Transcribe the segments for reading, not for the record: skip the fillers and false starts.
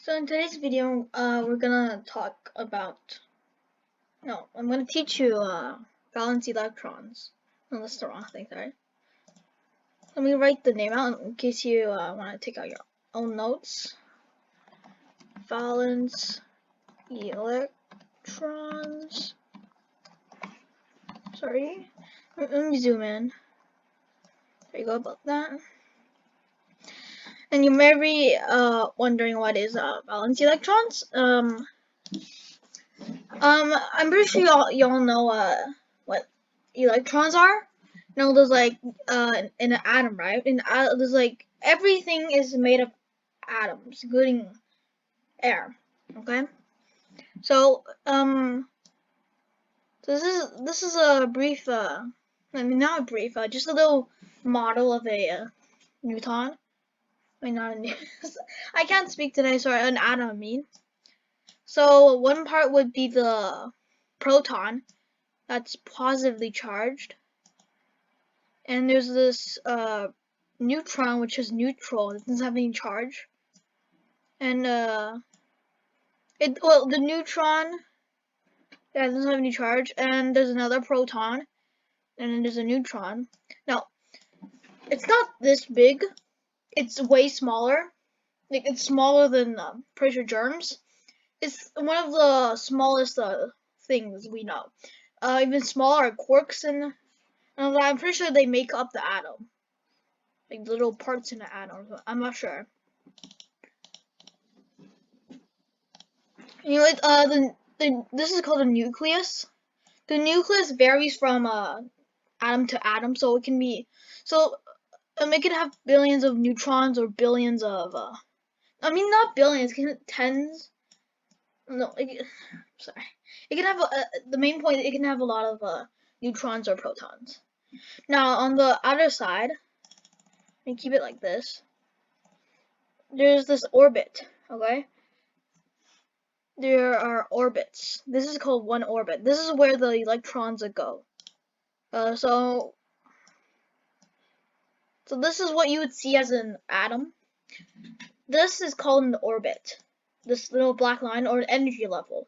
So in today's video, we're gonna talk about, I'm gonna teach you Valence Electrons. No, that's the wrong thing, sorry. Let me write the name out in case you want to take out your own notes. Valence Electrons. Sorry. Let me zoom in. There you go about that. And you may be wondering what is Valence Electrons. I'm pretty sure y'all know what electrons are. You know, there's like in an atom, right? There's like everything is made of atoms, including air. Okay, so this is a brief, not a brief, just a little model of a neutron. I mean, not a I can't speak today. Sorry, an atom. I mean. So one part would be the proton that's positively charged, and there's this neutron which is neutral. It doesn't have any charge, and the neutron doesn't have any charge, and there's another proton, and then there's a neutron. Now it's not this big. It's way smaller. Like it's smaller than pressure germs. It's one of the smallest things we know. Even smaller are quarks, and I'm pretty sure they make up the atom, like little parts in the atom. I'm not sure. You know, this is called a nucleus. The nucleus varies from atom to atom, so it can be it can have billions of neutrons or billions of I mean not billions, tens. No, sorry. It can have the main point. It can have a lot of neutrons or protons. Now on the outer side, let me keep it like this. There's this orbit. Okay. There are orbits. This is called one orbit. This is where the electrons go. So this is what you would see as an atom. This is called an orbit. This little black line, or an energy level.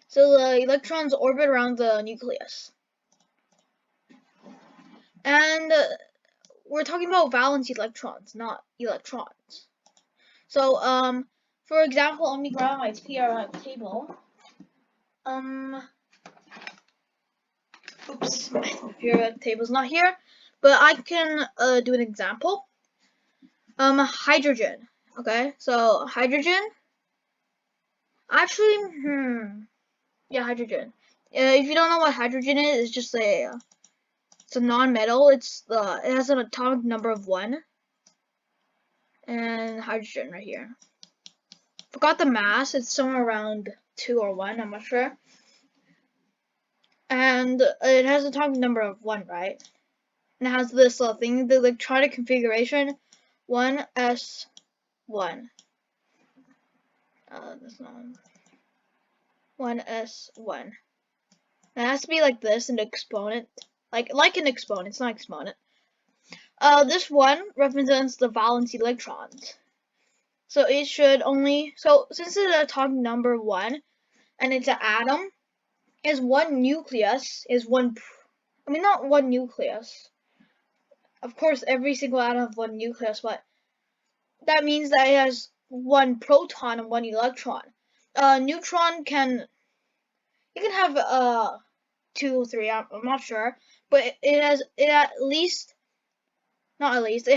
So the electrons orbit around the nucleus. And we're talking about valence electrons, not electrons. So for example, let me grab my periodic table. Oops, my periodic table's not here, but I can do an example. Hydrogen. Okay, so hydrogen. Actually, yeah, hydrogen. If you don't know what hydrogen is, it's just it's a non-metal. It has an atomic number of 1, and hydrogen right here. Forgot the mass. It's somewhere around 2 or 1. I'm not sure. And it has an atomic number of 1, right? And it has this thing, the electronic configuration 1s1. That's not 1s1. It has to be like this, an exponent, like an exponent. It's not exponent. This 1 represents the valence electrons. So it should only, since it's an atomic number 1, and it's an atom, is one nucleus, not one nucleus. Of course, every single atom has one nucleus, but that means that it has 1 proton and 1 electron. Neutron can have 2 or 3. I'm not sure, but it has it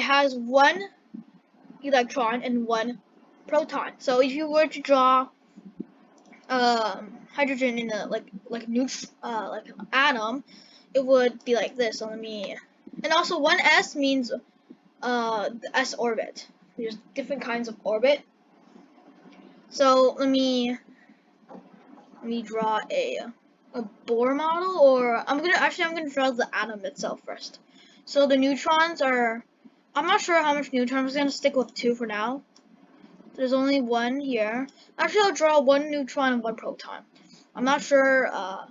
has 1 electron and 1 proton. So if you were to draw hydrogen in a like an atom, it would be like this. So and also 1s means the s orbit. There's different kinds of orbit. So let me draw a Bohr model, or I'm gonna draw the atom itself first. So the neutrons are, I'm not sure how much neutrons. I'm just gonna stick with 2 for now. There's only 1 here. Actually, I'll draw 1 neutron and 1 proton. I'm not sure how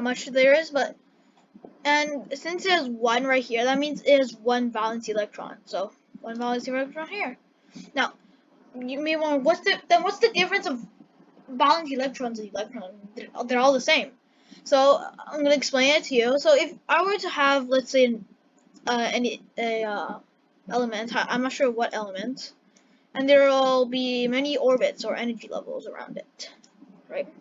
much there is, and since it has 1 right here, that means it has 1 valence electron. So one valence electron here. Now, you may wonder, what's the difference of valence electrons and electrons? They're all the same. So I'm gonna explain it to you. So if I were to have, let's say, element, I'm not sure what element, and there will be many orbits or energy levels around it, right?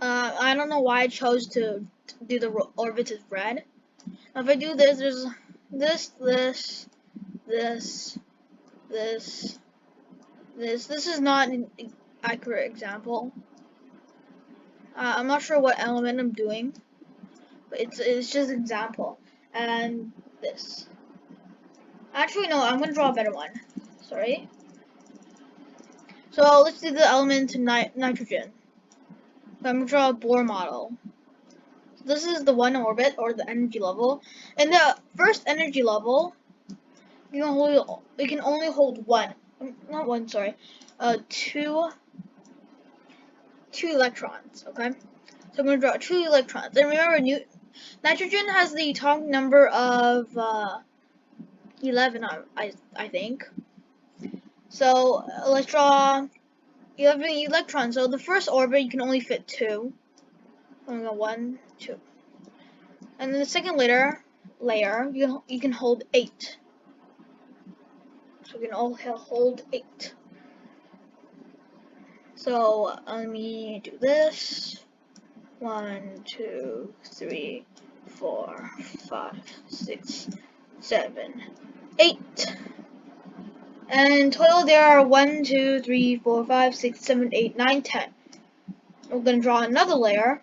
I don't know why I chose to do the orbits as red. Now if I do this, there's this. This is not an accurate example. I'm not sure what element I'm doing, but it's just an example. And this. Actually, no, I'm gonna draw a better one. Sorry. So let's do the element nitrogen. So I'm gonna draw a Bohr model. This is the one orbit or the energy level. In the first energy level, you can only hold one. Not one, sorry. Two electrons. Okay. So I'm gonna draw 2 electrons. And remember, nitrogen has the atomic number of 11, I think. So let's draw 11 electrons. So the first orbit you can only fit 2. I'm gonna go 1, 2. And then the second layer you can hold 8. So we can all hold 8. So let me do this. 1, 2, 3, 4, 5, 6, 7, 8. And total there are 1, 2, 3, 4, 5, 6, 7, 8, 9, 10. We're going to draw another layer.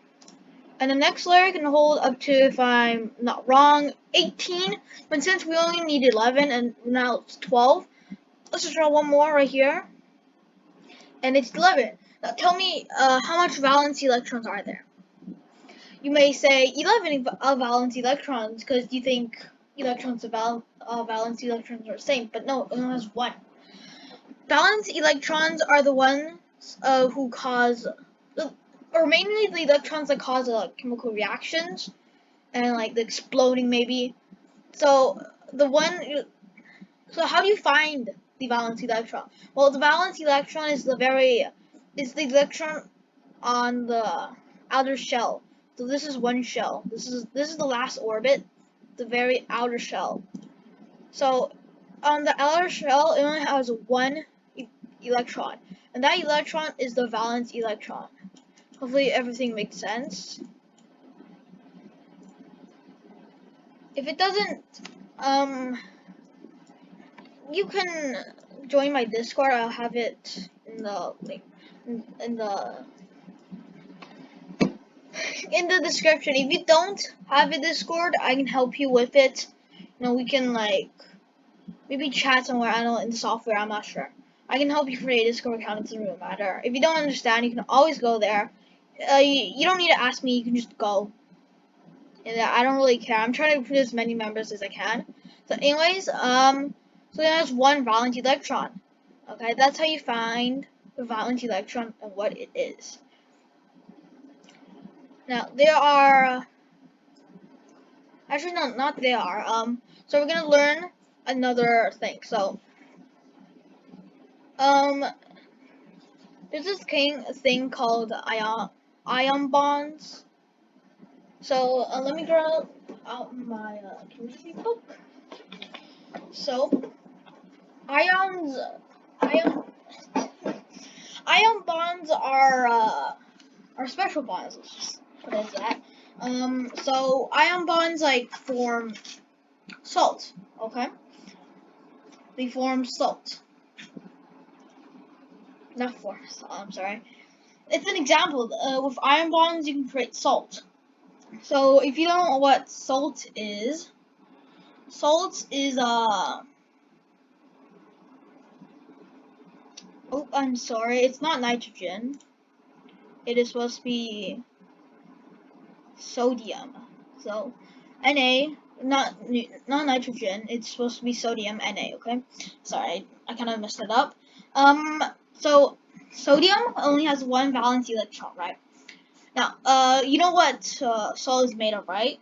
And the next layer can hold up to, if I'm not wrong, 18. But since we only need 11 and now it's 12, let's just draw one more right here. And it's 11. Now tell me how much valence electrons are there? You may say 11 valence electrons because you think electrons and valence electrons are the same, but no, it only has one. Valence electrons are the ones who cause, or mainly the electrons that cause chemical reactions and like the exploding maybe. So so how do you find the valence electron? Well, the valence electron is the electron on the outer shell. So this is one shell. This is the last orbit, the very outer shell. So on the outer shell, it only has one electron, and that electron is the valence electron. Hopefully everything makes sense. If it doesn't, you can join my Discord. I'll have it in the link in the description. If you don't have a Discord, I can help you with it. You know, we can like maybe chat somewhere. I don't know, in the software. I'm not sure. I can help you create a Discord account. It doesn't really matter. If you don't understand, you can always go there. You don't need to ask me. You can just go. And I don't really care. I'm trying to recruit as many members as I can. So, anyways, so there's one valence electron. Okay, that's how you find the valence electron and what it is. Now there are actually no, not there are. So we're gonna learn another thing. So there's this thing called ion bonds. So let me draw out my chemistry book. So ion bonds are special bonds. Let's just put it as that. So ion bonds like form salt. Okay, they form salt. Not form salt. I'm sorry. It's an example. With ion bonds, you can create salt. So if you don't know what salt is oh, I'm sorry, it's not nitrogen. It is supposed to be sodium. So Na, not nitrogen. It's supposed to be sodium Na. Okay, sorry, I kind of messed it up. So sodium only has one valence electron, right? Now, you know what salt is made of, right?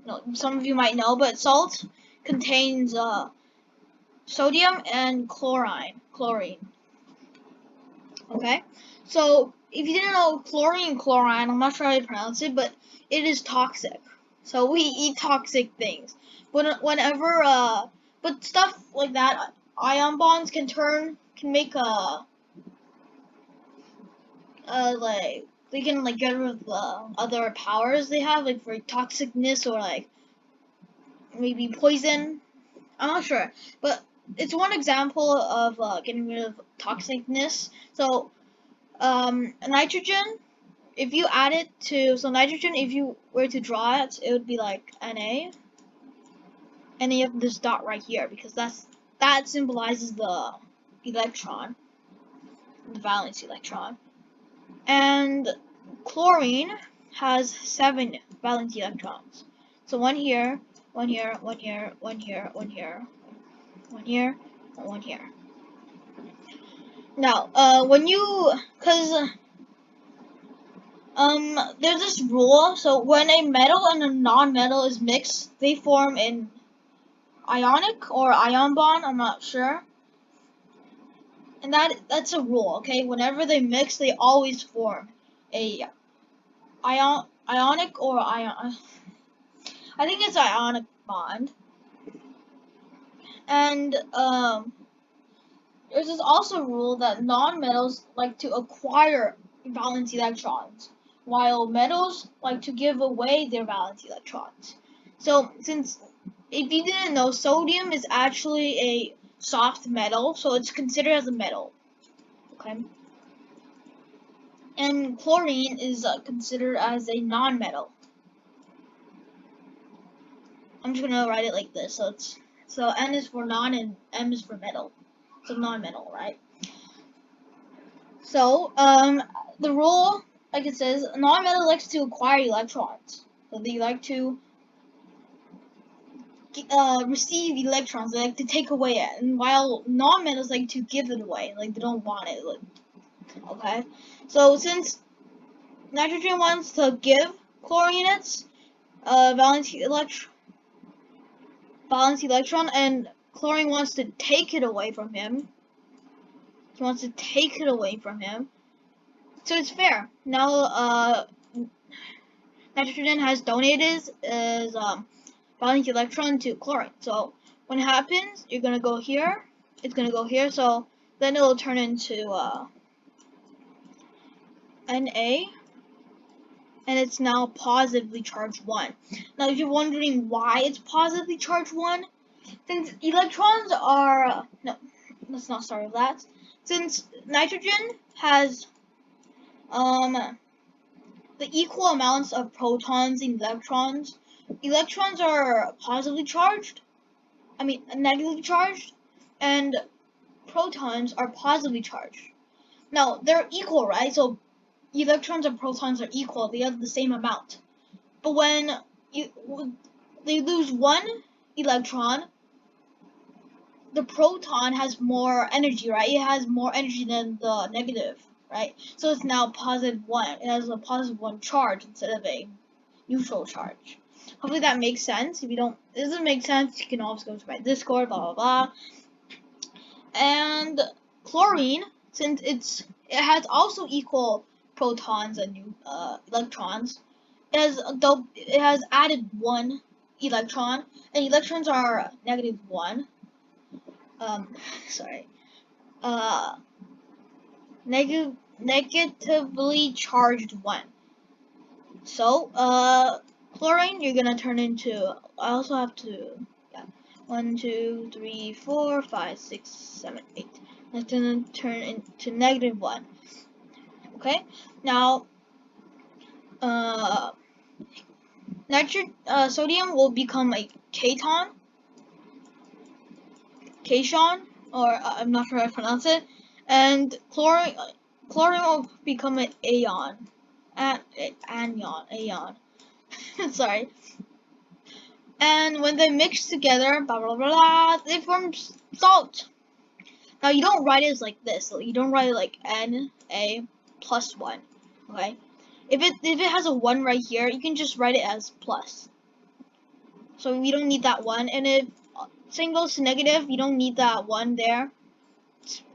no, some of you might know, but salt contains sodium and chlorine. Okay, so if you didn't know chlorine, I'm not sure how to pronounce it, but it is toxic. So we eat toxic things. But stuff like that, ion bonds can make like they can like get rid of other powers they have, like for toxicness or like maybe poison. I'm not sure, but it's one example of getting rid of toxicness. So nitrogen, if you add it to nitrogen, if you were to draw it, it would be like Na, and then you have this dot right here because that symbolizes the electron, the valence electron. And chlorine has 7 valence electrons. So one here, one here, one here, one here, one here, one here, and one here. Now, there's this rule. So when a metal and a non-metal is mixed, they form an ionic or ion bond. I'm not sure. And that's a rule, okay? Whenever they mix, they always form a ionic or ion. I think it's ionic bond. And there's also a rule that non-metals like to acquire valence electrons, while metals like to give away their valence electrons. So since if you didn't know, sodium is actually a soft metal, so it's considered as a metal. Okay. And chlorine is considered as a non-metal. I'm just gonna write it like this. So N is for non and M is for metal. So non-metal, right? So the rule, like it says, non-metal likes to acquire electrons. So they like to receive electrons. They like to take away it, and while non-metals like to give it away, like they don't want it. Like, okay, so since nitrogen wants to give chlorine its valence electron, and chlorine wants to take it away from him. He wants to take it away from him. So it's fair. Now, nitrogen has donated his valence electron to chlorine. So when it happens, you're gonna go here. It's gonna go here. So then it'll turn into Na, and it's now positively charged 1. Now, if you're wondering why it's positively charged 1, since electrons are no, let's not start with that. Since nitrogen has the equal amounts of protons and electrons, electrons are positively charged. Negatively charged, and protons are positively charged. Now they're equal, right? So electrons and protons are equal; they have the same amount. But when they lose 1 electron, the proton has more energy, right? It has more energy than the negative, right? So it's now positive 1. It has a positive 1 charge instead of a neutral charge. Hopefully that makes sense. If it doesn't make sense, you can always go to my Discord, blah blah blah. And chlorine, since it has also equal protons and electrons, it has added 1 electron, and electrons are negative 1. Sorry. Negatively charged 1. So, chlorine, you're gonna turn into, I also have to, 1, 2, 3, 4, 5, 6, 7, 8. It's gonna turn into negative 1. Okay? Now, sodium will become a cation, or I'm not sure how to pronounce it, and chlorine will become an anion. Sorry. And when they mix together, blah blah blah, they form salt. Now you don't write it like this. So you don't write it like Na plus 1. Okay. If it has a 1 right here, you can just write it as plus. So we don't need that one. And if same goes to negative, you don't need that one there.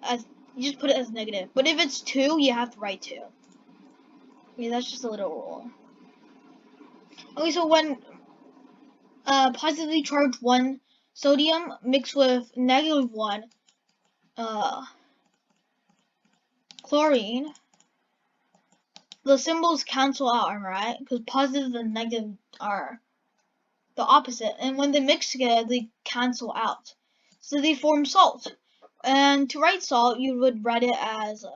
As you just put it as negative. But if it's 2, you have to write 2. Yeah, that's just a little rule. Okay, so when positively charged 1 sodium mixed with negative 1 chlorine, the symbols cancel out, right? Because positive and negative are the opposite, and when they mix together, they cancel out. So they form salt. And to write salt, you would write it as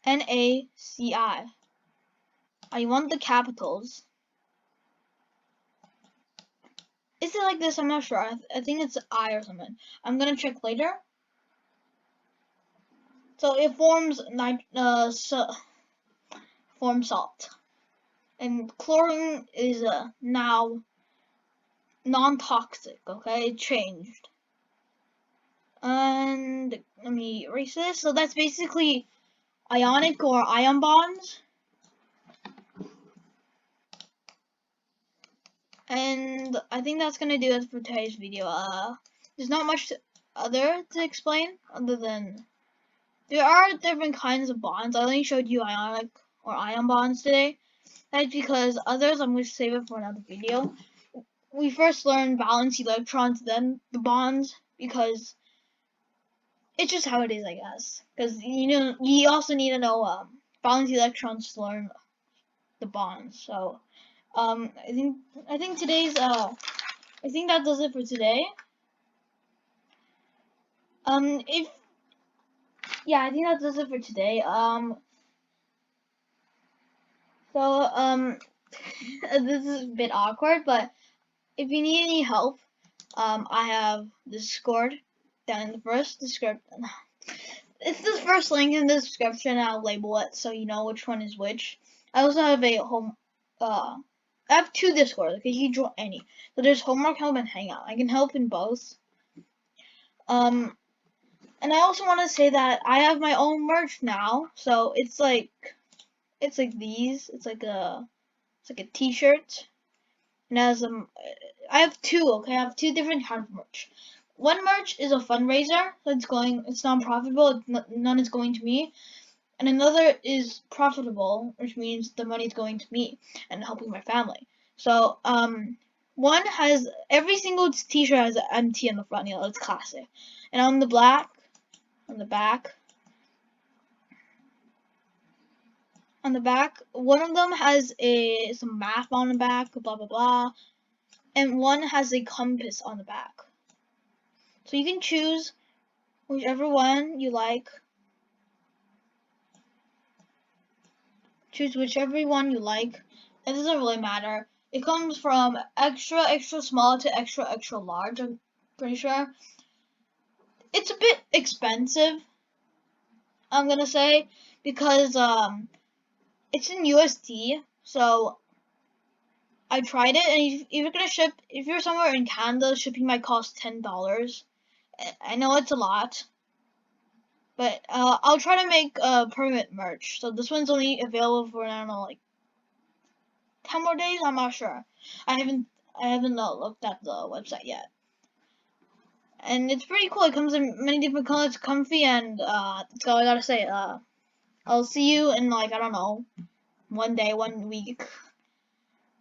NaCl. I want the capitals. Is it like this? I'm not sure. I think it's I or something. I'm gonna check later. So it forms forms salt, and chlorine is now non-toxic. Okay, it changed. And let me erase this. So that's basically ionic or ion bonds. And I think that's gonna do it for today's video. There's not much other to explain other than there are different kinds of bonds. I only showed you ionic or ion bonds today. That's because others I'm going to save it for another video. We first learned valence electrons, then the bonds, because it's just how it is, I guess. Because you also need to know valence electrons to learn the bonds. So I think today's I think that does it for today. If yeah, I think that does it for today. So this is a bit awkward, but if you need any help, I have the Discord down in the first description. It's the first link in the description. I'll label it so you know which one is which. I also have a I have 2 Discords. Okay, you can join any. So there's homework help and hangout. I can help in both. And I also want to say that I have my own merch now. So it's like these. It's like a T-shirt. And as I have 2. Okay, I have 2 different kinds of merch. One merch is a fundraiser. So it's non-profitable. None is going to me. And another is profitable, which means the money is going to me and helping my family. So one has every single T-shirt has an MT on the front. It's classic. And on the back, one of them has some math on the back, blah blah blah, and one has a compass on the back. So you can choose whichever one you like. Choose whichever one you like. It doesn't really matter. It comes from extra small to extra large. I'm pretty sure. It's a bit expensive, I'm gonna say, because it's in USD. So I tried it, and if you're somewhere in Canada, shipping might cost $10. I know it's a lot, but I'll try to make permanent merch. So this one's only available for, I don't know, like 10 more days. I'm not sure. I haven't looked at the website yet. And it's pretty cool. It comes in many different colors, comfy, and that's all I gotta say. I'll see you in, like, I don't know, 1 day, 1 week,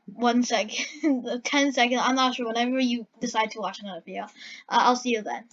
1 second, 10 seconds. I'm not sure. Whenever you decide to watch another video, I'll see you then.